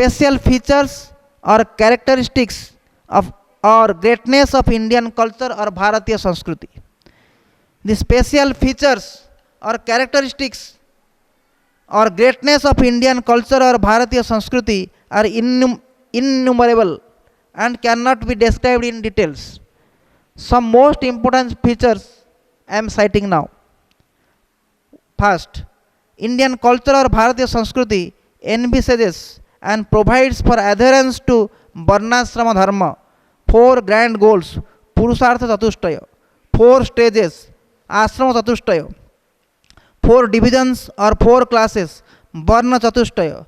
special features or characteristics of or greatness of Indian culture or Bharatiya Sanskruti. The special features or characteristics or greatness of Indian culture or Bharatiya Sanskruti are innumerable and cannot be described in details. Some most important features I am citing now. First, Indian culture or Bharatiya Sanskruti envisages and provides for adherence to Varnashrama Dharma, four grand goals, Purushartha Chatushtaya, four stages, Ashrama Chatushtaya, four divisions or four classes, Varna Chatushtaya,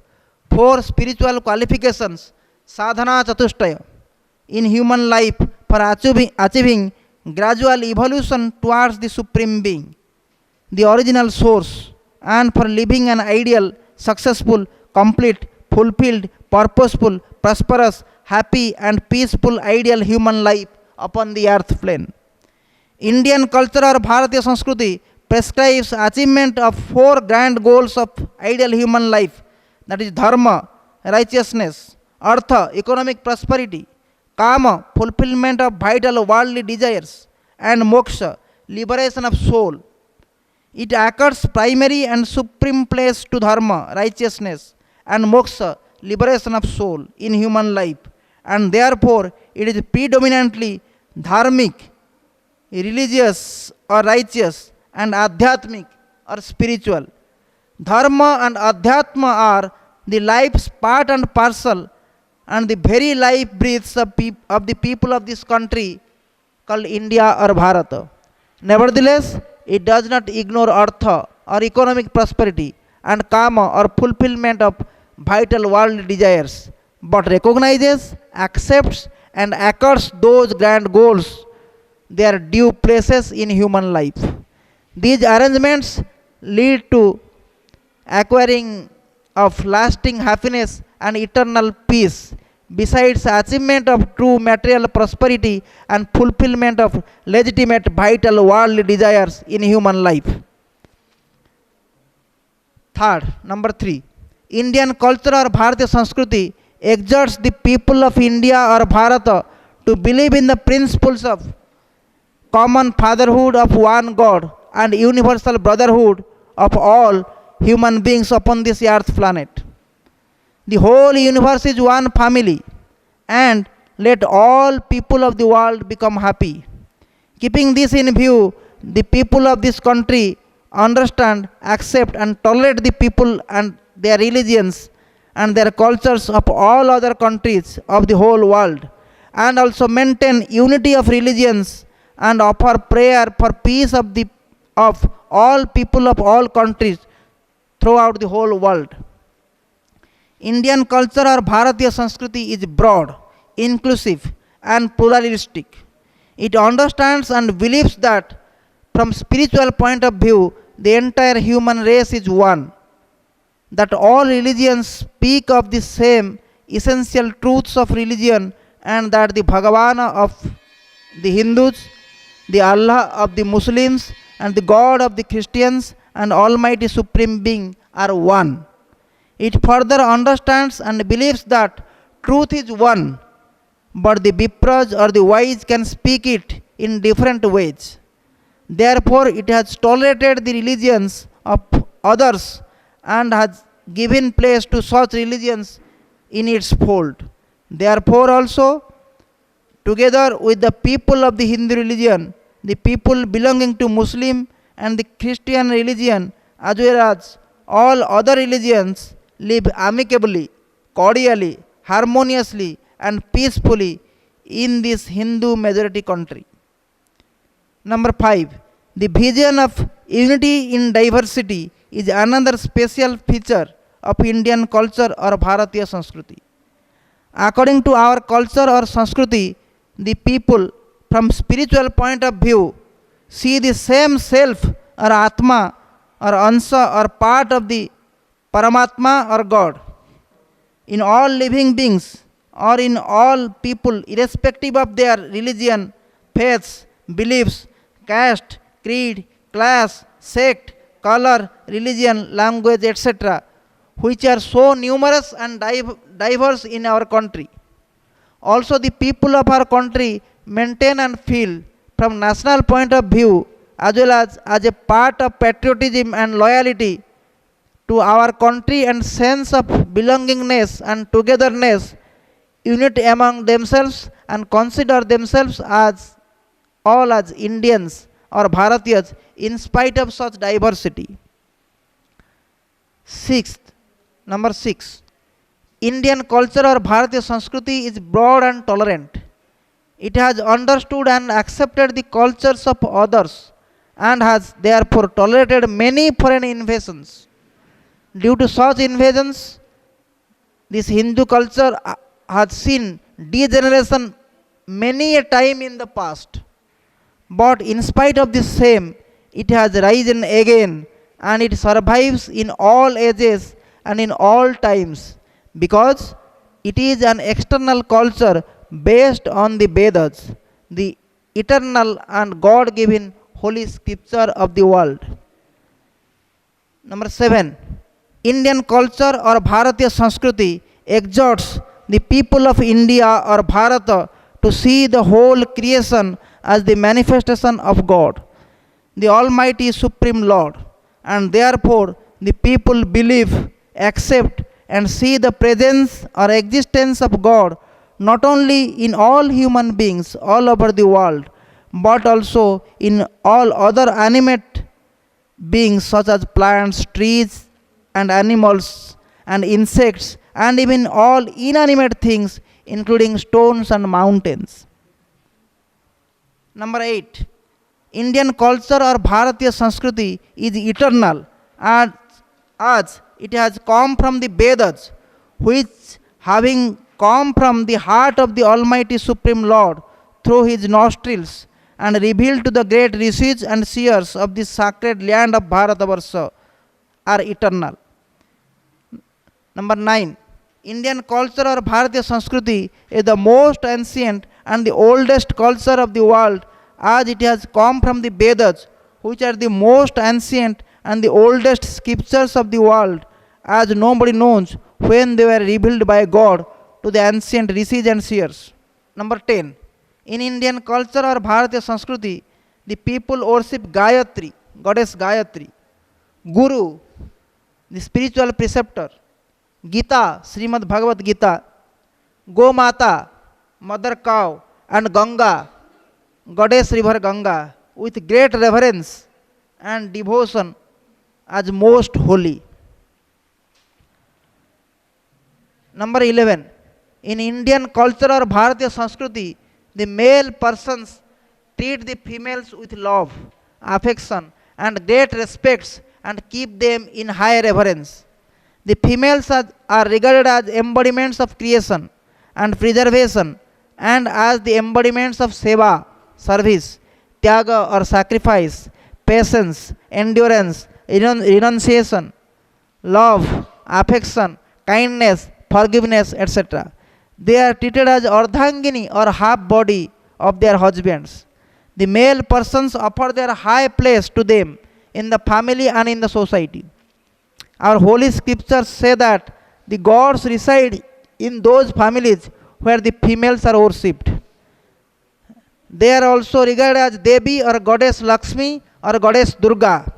four spiritual qualifications, Sadhana Chatushtaya, in human life for achieving gradual evolution towards the Supreme Being, the original source, and for living an ideal, successful, complete, fulfilled, purposeful, prosperous, happy, and peaceful ideal human life upon the earth plane. Indian culture or Bharatiya Sanskruti prescribes achievement of four grand goals of ideal human life, that is dharma, righteousness, artha, economic prosperity, kama, fulfillment of vital worldly desires, and moksha, liberation of soul. It accords primary and supreme place to dharma, righteousness, and moksha, liberation of soul in human life, and therefore it is predominantly dharmic, religious or righteous, and adhyatmic or spiritual. Dharma and adhyatma are the life's part and parcel, and the very life breaths of the people of this country called India or Bharata. Nevertheless, it does not ignore artha or economic prosperity and kama or fulfillment of vital worldly desires, but recognizes, accepts, and accords those grand goals their due places in human life. These arrangements lead to acquiring of lasting happiness and eternal peace, besides achievement of true material prosperity and fulfillment of legitimate vital worldly desires in human life. Third, number 3, Indian culture or Bharatiya Sanskruti exhorts the people of India or Bharata to believe in the principles of common fatherhood of one God and universal brotherhood of all human beings upon this earth planet. The whole universe is one family, and let all people of the world become happy. Keeping this in view, the people of this country understand, accept, and tolerate the people and their religions and their cultures of all other countries of the whole world, and also maintain unity of religions and offer prayer for peace of all people of all countries throughout the whole world. Indian culture or Bharatiya Sanskruti is broad, inclusive, and pluralistic. It understands and believes that from spiritual point of view, the entire human race is one, that all religions speak of the same essential truths of religion, and that the Bhagavana of the Hindus, the Allah of the Muslims, and the God of the Christians, and Almighty Supreme Being are one. It further understands and believes that truth is one, but the Vipras or the wise can speak it in different ways. Therefore, it has tolerated the religions of others and has given place to such religions in its fold. Therefore, also, together with the people of the Hindu religion, the people belonging to Muslim and the Christian religion, as well as all other religions, live amicably, cordially, harmoniously, and peacefully in this Hindu majority country. Number 5, the vision of unity in diversity is another special feature of Indian culture or Bharatiya Sanskruti. According to our culture or Sanskruti, the people from spiritual point of view see the same self or Atma or Ansa or part of the Paramatma or God in all living beings or in all people, irrespective of their religion, faiths, beliefs, caste, creed, class, sect, color, religion, language, etc., which are so numerous and diverse in our country. Also, the people of our country maintain and feel from national point of view as well as a part of patriotism and loyalty to our country and sense of belongingness and togetherness, unity among themselves and consider themselves as all as Indians or Bharatiyas in spite of such diversity. Sixth, number 6. Indian culture or Bharatiya Sanskruti is broad and tolerant. It has understood and accepted the cultures of others and has therefore tolerated many foreign invasions. Due to such invasions, this Hindu culture has seen degeneration many a time in the past. But in spite of this same, it has risen again and it survives in all ages and in all times because it is an external culture based on the Vedas, the eternal and God given holy scripture of the world. Number 7. Indian culture or Bharatiya Sanskruti exhorts the people of India or Bharata to see the whole creation as the manifestation of God, the Almighty Supreme Lord, and therefore the people believe, accept, and see the presence or existence of God not only in all human beings all over the world, but also in all other animate beings such as plants, trees, and animals, and insects, and even all inanimate things, including stones and mountains. Number 8. Indian culture or Bharatiya Sanskruti is eternal as it has come from the Vedas, which having come from the heart of the Almighty Supreme Lord through his nostrils and revealed to the great rishis and seers of this sacred land of Bharatavarsha are eternal. Number 9. Indian culture or Bharatiya Sanskruti is the most ancient and the oldest culture of the world as it has come from the Vedas, which are the most ancient and the oldest scriptures of the world, as nobody knows when they were revealed by God to the ancient rishis and seers. Number 10. In Indian culture or Bharatiya Sanskruti, the people worship Gayatri, goddess Gayatri, Guru, the spiritual preceptor, Gita, Srimad Bhagavad Gita, Gomata, mother cow, and Ganga, goddess river Ganga, with great reverence and devotion as most holy. Number 11. In Indian culture or Bharatiya Sanskruti, the male persons treat the females with love, affection, and great respects and keep them in high reverence. The females are regarded as embodiments of creation and preservation and as the embodiments of seva, service, tyaga or sacrifice, patience, endurance, renunciation, love, affection, kindness, forgiveness, etc. They are treated as ardhangini or half body of their husbands. The male persons offer their high place to them in the family and in the society. Our holy scriptures say that the gods reside in those families where the females are worshipped. They are also regarded as Devi or goddess Lakshmi or goddess Durga.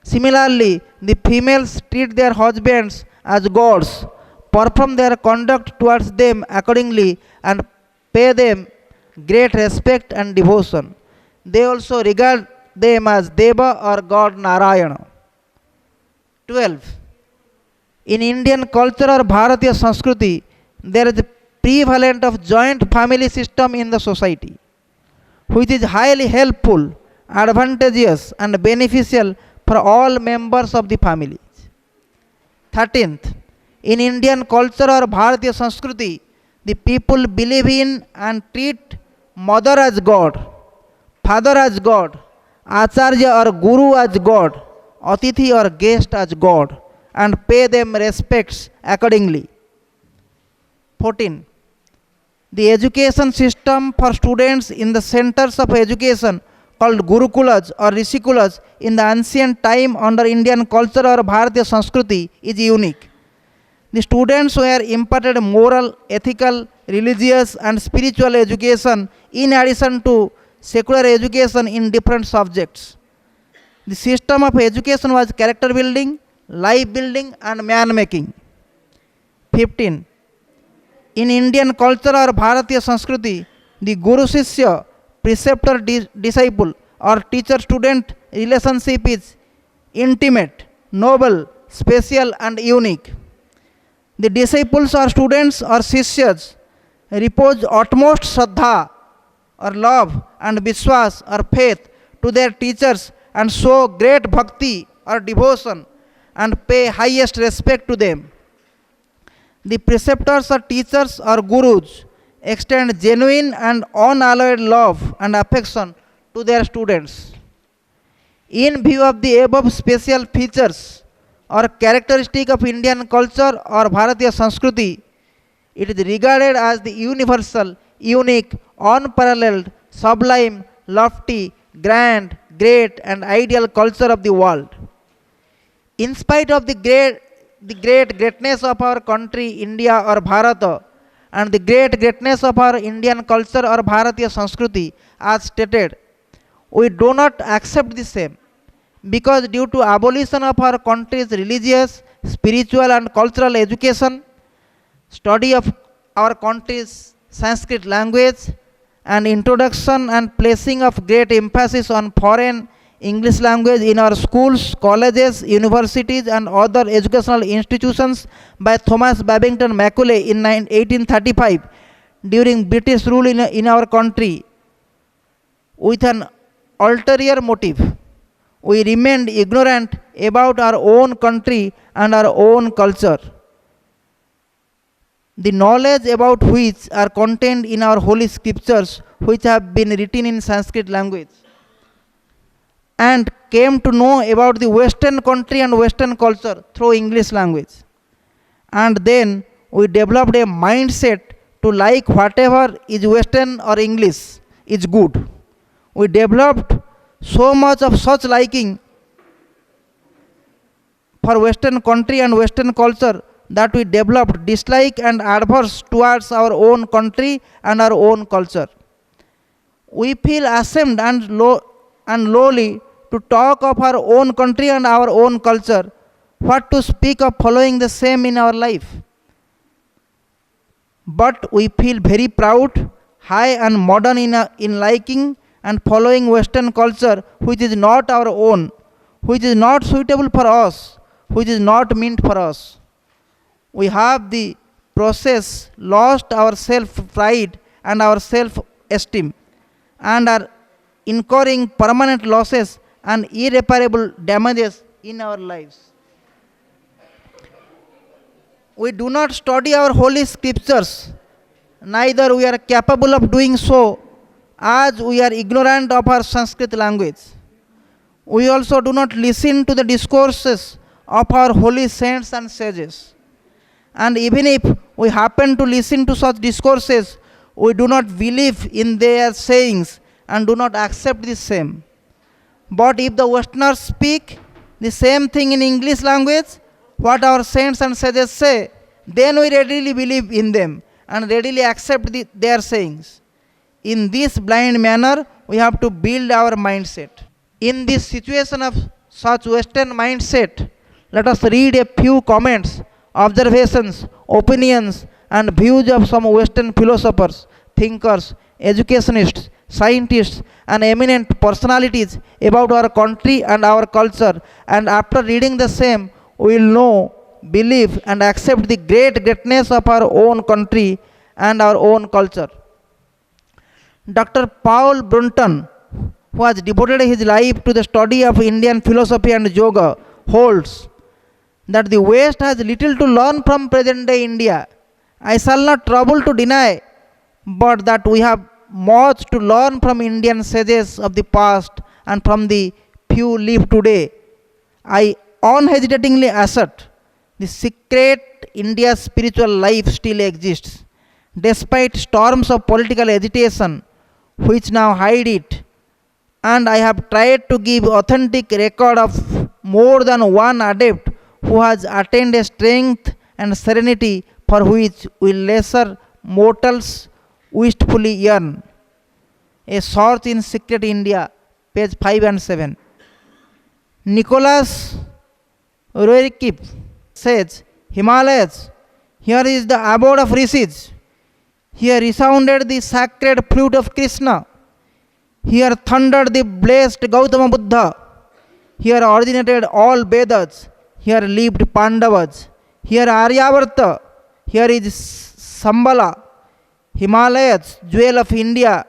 Similarly, the females treat their husbands as gods, perform their conduct towards them accordingly, and pay them great respect and devotion. They also regard them as Deva or God Narayana. 12. In Indian culture or Bharatiya Sanskruti, there is a prevalent of joint family system in the society, which is highly helpful, advantageous, and beneficial for all members of the family. 13th. In Indian culture or Bharatiya Sanskruti, the people believe in and treat mother as God, father as God, Acharya or Guru as God, Atithi or guest as God, and pay them respects accordingly. 14. The education system for students in the centers of education called Gurukulas or Rishikulas in the ancient time under Indian culture or Bharatiya Sanskruti is unique. The students were imparted moral, ethical, religious, and spiritual education in addition to secular education in different subjects. The system of education was character building, life building, and man making. 15. In Indian culture or Bharatiya Sanskruti, the Guru Shishya, preceptor disciple, or teacher student relationship is intimate, noble, special, and unique. The disciples or students or Shishyas repose utmost Shraddha or love and Vishwas or faith to their teachers and show great bhakti or devotion and pay highest respect to them. The preceptors or teachers or gurus extend genuine and unalloyed love and affection to their students. In view of the above special features or characteristic of Indian culture or Bharatiya Sanskruti, it is regarded as the universal, unique, unparalleled, sublime, lofty, grand, great, and ideal culture of the world. In spite of the greatness of our country, India or Bharata, and the greatness of our Indian culture or Bharatiya Sanskruti, as stated, we do not accept the same because due to abolition of our country's religious, spiritual, and cultural education, study of our country's Sanskrit language, and introduction and placing of great emphasis on foreign English language in our schools, colleges, universities, and other educational institutions by Thomas Babington Macaulay in 1835 during British rule in our country with an ulterior motive. We remained ignorant about our own country and our own culture, the knowledge about which are contained in our holy scriptures, which have been written in Sanskrit language, and came to know about the Western country and Western culture through English language. And then we developed a mindset to like whatever is Western or English is good. We developed so much of such liking for Western country and Western culture that we developed dislike and adverse towards our own country and our own culture. We feel ashamed and lowly to talk of our own country and our own culture, what to speak of following the same in our life. But we feel very proud, high and modern in liking and following Western culture, which is not our own, which is not suitable for us, which is not meant for us. We have the process lost our self-pride and our self-esteem and are incurring permanent losses and irreparable damages in our lives. We do not study our holy scriptures, neither we are capable of doing so as we are ignorant of our Sanskrit language. We also do not listen to the discourses of our holy saints and sages. And even if we happen to listen to such discourses, we do not believe in their sayings and do not accept the same. But if the Westerners speak the same thing in English language, what our saints and sages say, then we readily believe in them and readily accept their sayings. In this blind manner, we have to build our mindset. In this situation of such Western mindset, let us read a few comments, observations, opinions, and views of some Western philosophers, thinkers, educationists, scientists, and eminent personalities about our country and our culture, and after reading the same, we will know, believe, and accept the greatness of our own country and our own culture. Dr. Paul Brunton, who has devoted his life to the study of Indian philosophy and yoga, holds that the West has little to learn from present-day India. I shall not trouble to deny, but that we have much to learn from Indian sages of the past and from the few live today. I unhesitatingly assert the secret India's spiritual life still exists, despite storms of political agitation which now hide it, and I have tried to give authentic record of more than one adept who has attained a strength and serenity for which we lesser mortals wistfully yearn. A Search in Secret India, page 5 and 7. Nicholas Roerich says, Himalayas, here is the abode of rishis. Here resounded the sacred flute of Krishna. Here thundered the blessed Gautama Buddha. Here originated all Vedas. Here lived Pandavas. Here Aryavarta. Here is Sambala. Himalayas, jewel of India.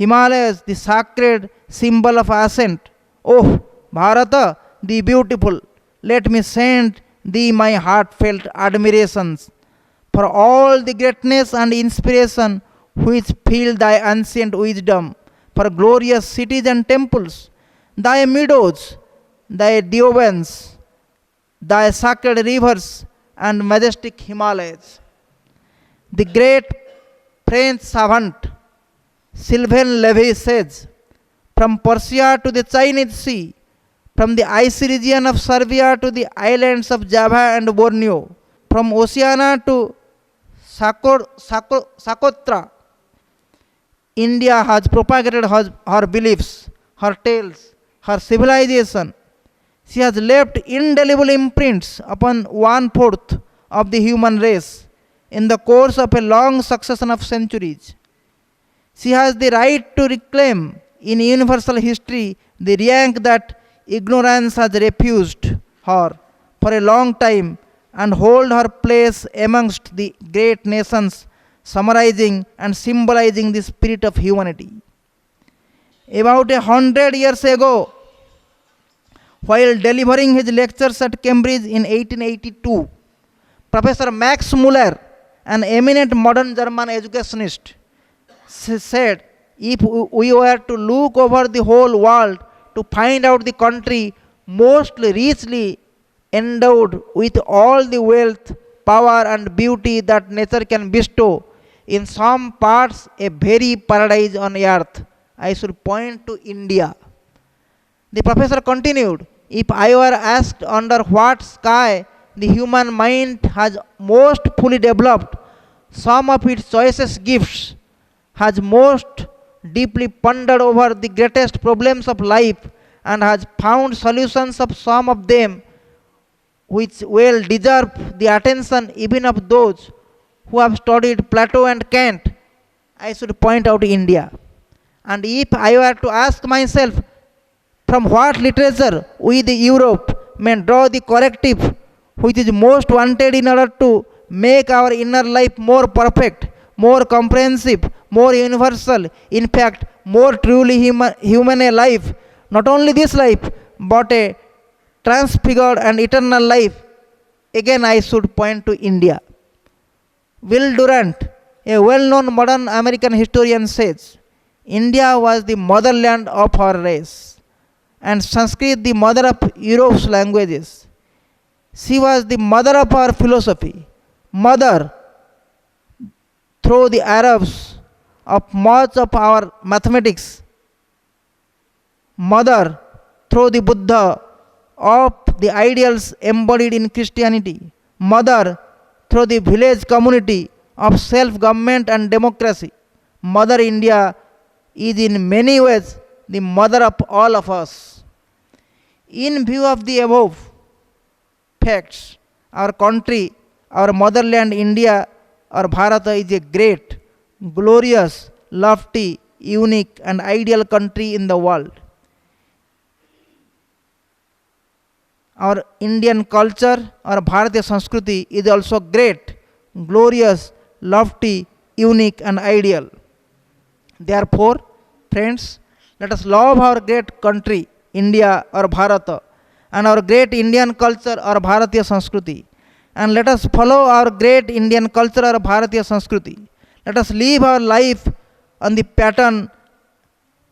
Himalayas, the sacred symbol of ascent. Oh, Bharata, the beautiful, let me send thee my heartfelt admirations for all the greatness and inspiration which fill thy ancient wisdom, for glorious cities and temples, thy meadows, thy deobans, thy sacred rivers, and majestic Himalayas. The great French savant Sylvain Levy says, from Persia to the Chinese Sea, from the icy region of Serbia to the islands of Java and Borneo, from Oceania to Socotra, India has propagated her beliefs, her tales, her civilization. She has left indelible imprints upon 1/4 of the human race in the course of a long succession of centuries. She has the right to reclaim in universal history the rank that ignorance has refused her for a long time and hold her place amongst the great nations, summarizing and symbolizing the spirit of humanity. About 100 years ago, while delivering his lectures at Cambridge in 1882, Professor Max Muller, an eminent modern German educationist, said, if we were to look over the whole world to find out the country most richly endowed with all the wealth, power, and beauty that nature can bestow, in some parts a very paradise on earth, I should point to India. The professor continued, if I were asked under what sky the human mind has most fully developed some of its choicest gifts, has most deeply pondered over the greatest problems of life, and has found solutions of some of them which well deserve the attention even of those who have studied Plato and Kant, I should point out India. And if I were to ask myself from what literature we the Europe may draw the corrective which is most wanted in order to make our inner life more perfect, more comprehensive, more universal, in fact, more truly human a life, not only this life, but a transfigured and eternal life, again I should point to India. Will Durant, a well-known modern American historian, says, India was the motherland of our race, and Sanskrit the mother of Europe's languages. She was the mother of our philosophy, mother through the Arabs of much of our mathematics, mother through the Buddha of the ideals embodied in Christianity, mother through the village community of self-government and democracy. Mother India is in many ways the mother of all of us. In view of the above facts, our country, our motherland India or Bharata is a great, glorious, lofty, unique and ideal country in the world. Our Indian culture, our Bharatiya Sanskruti is also great, glorious, lofty, unique and ideal. Therefore, friends, let us love our great country, India or Bharata, and our great Indian culture or Bharatiya Sanskruti. And let us follow our great Indian culture or Bharatiya Sanskruti. Let us live our life on the pattern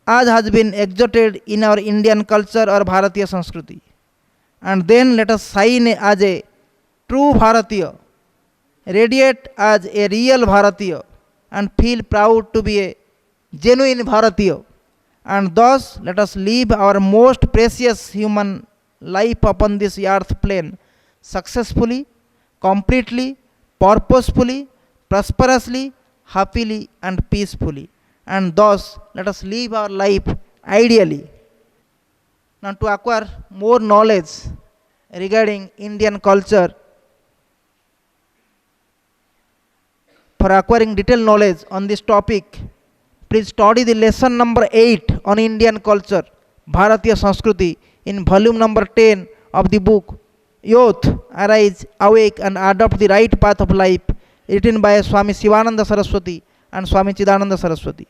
as has been exhorted in our Indian culture or Bharatiya Sanskruti. And then let us shine as a true Bharatiya, radiate as a real Bharatiya, and feel proud to be a genuine Bharatiya. And thus let us live our most precious human life upon this earth plane successfully, completely, purposefully, prosperously, happily, and peacefully. And thus, let us live our life ideally. Now, to acquire more knowledge regarding Indian culture, for acquiring detailed knowledge on this topic, please study the lesson number 8 on Indian culture, Bharatiya Sanskruti, in volume number 10 of the book Youth, Arise, Awake and Adopt the Right Path of Life, written by Swami Sivananda Saraswati and Swami Chidananda Saraswati.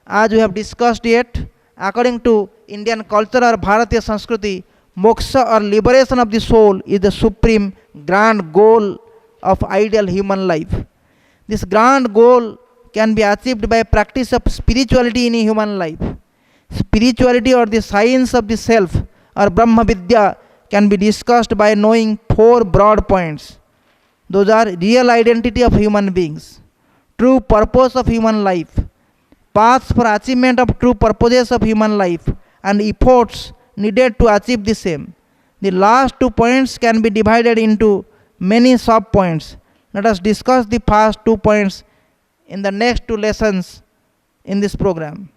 As we have discussed yet, according to Indian culture or Bharatiya Sanskruti, moksha or liberation of the soul is the supreme grand goal of ideal human life. This grand goal can be achieved by practice of spirituality in human life. Spirituality or the science of the self or Brahma Vidya can be discussed by knowing four broad points. Those are real identity of human beings, true purpose of human life, paths for achievement of true purposes of human life, and efforts needed to achieve the same. The last 2 points can be divided into many sub points. Let us discuss the first 2 points in the next 2 lessons in this program.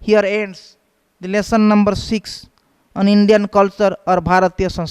Here ends the lesson number 6 on Indian culture or Bharatiya Sanskruti.